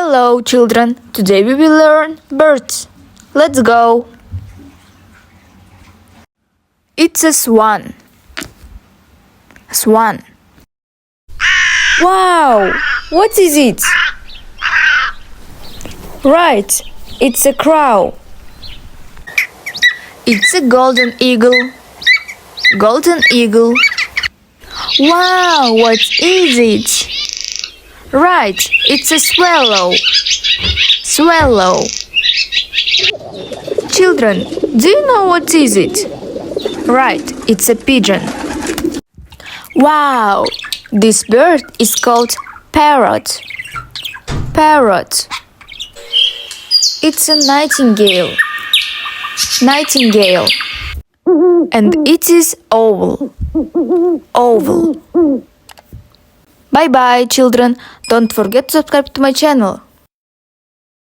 Hello, children. Today we will learn birds. Let's go. It's a swan. Swan. Wow! What is it? Right, it's a crow. It's a golden eagle. Golden eagle. Wow, what is it? Right, it's a swallow. Swallow. Children, do you know what is it? Right, it's a pigeon. Wow, this bird is called parrot. Parrot. It's a nightingale. Nightingale. And it is owl. Owl. Bye bye, children. Don't forget to subscribe to my channel.